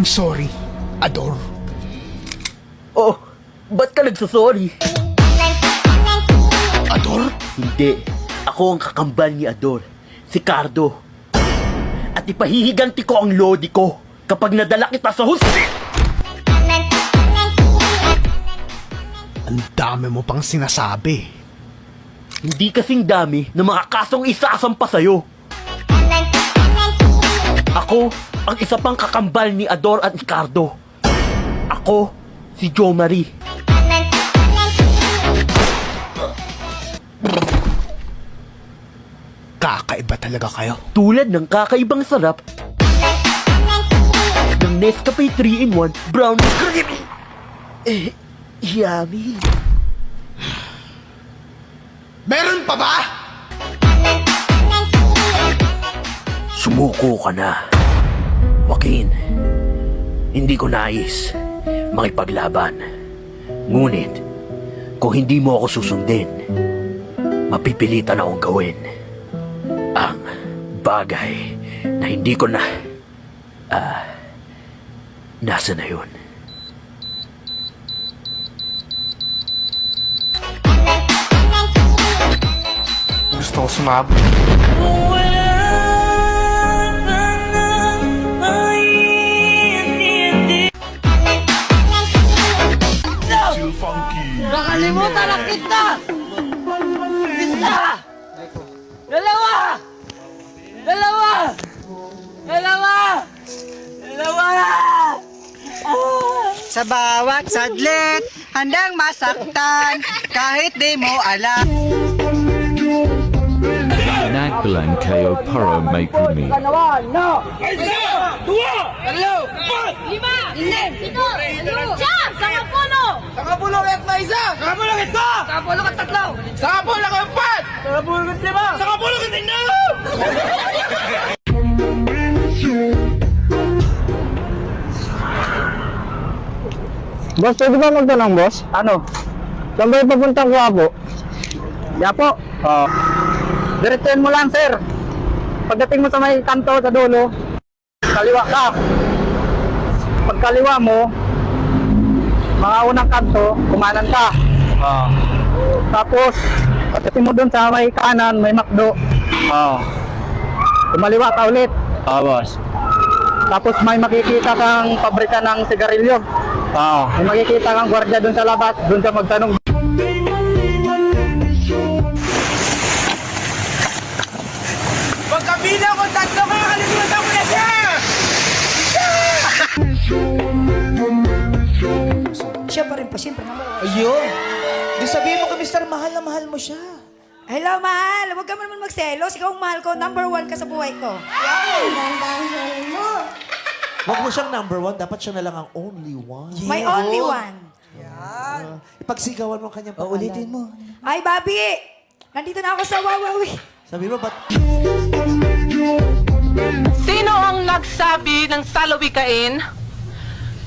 I'm sorry, Ador. Oh, ba't ka nagsasorry? Ador? Hindi. Ako ang kakambal ni Ador, si Cardo. At ipahihiganti ko ang lodi ko kapag nadala kita sa hustis! Ang dami mo pang sinasabi. Hindi kasing dami ng mga kasong isasampa sa'yo. Ako ang isa pang kakambal ni Ador at Ricardo. Ako, si Jo Marie. Kakaiba talaga kayo. Tulad ng kakaibang sarap ng Nescafe 3-in-1 Brown Creamy. Yummy. Meron pa ba? Sumuko ka na, Joaquin. Hindi ko nais makipaglaban. Ngunit, kung hindi mo ako susundin, mapipilitan akong gawin ang bagay na hindi ko na... nasa na yun? Gusto ko sumabot. Nakalimutan na kita! Isa! Dalawa! Dalawa! Dalawa! Dalawa! Sa bawat sadlit, handang masaktan, kahit di mo alam. Naglan kayo para may kumi. Lima! Pito! Siyam! Sangapulo! Sakapulong at na isa! Sakapulong at ito! Sangapulo at tatlo! Sakapulong at empat! Sakapulong at lima! Sakapulong at inalo! Boss, pwede ba magtanong, boss? Ano? Saan ba yung papuntang Quiapo? Quiapo? Oo. Diretsuhin mo lang, sir. Pagdating mo sa may kanto sa dulo, kaliwa ka. Pagkaliwa mo, mga unang kanto, kumanan ka. Oo. Tapos, pagdating mo dun sa may kanan, may McDo. Oo. Kumaliwa ka ulit. Oo, boss. Tapos may makikita kang pabrika ng sigarilyo. Oo. May makikita kang gwardiya dun sa labas, dun sa magtanong. Pagkabila ko tatlo kayo, kalimutan mo na siya! Siya pa rin po, siyempre naman. Ayun! Di sabihin mo kay Mr. Mahal na mahal mo siya. Hello, mahal! Huwag ka naman magselos. Ikaw ang mahal ko. Number 1 ka sa buhay ko. Huwag mo siyang number one, dapat siya na lang ang only one. My only one. Ipagsigawan mo ang kanyang pangalan. Ulitin mo. Ay, Bobby! Nandito na ako sa Wawawi. Sabi mo, ba't Sino ang nagsabi ng salawikain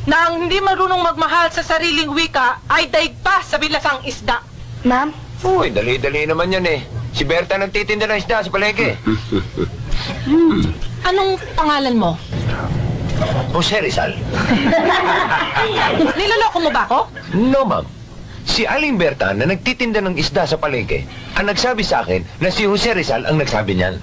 na ang hindi marunong magmahal sa sariling wika ay daig pa sa bilasang isda? Ma'am? Uy, dali-dali naman yan eh. Si Berta nagtitinda ng isda sa palengke. Anong pangalan mo? Jose Rizal. Niloloko mo ba ako? No, ma'am. Si Aling Berta na nagtitinda ng isda sa palengke ang nagsabi sa akin na si Jose Rizal ang nagsabi niyan.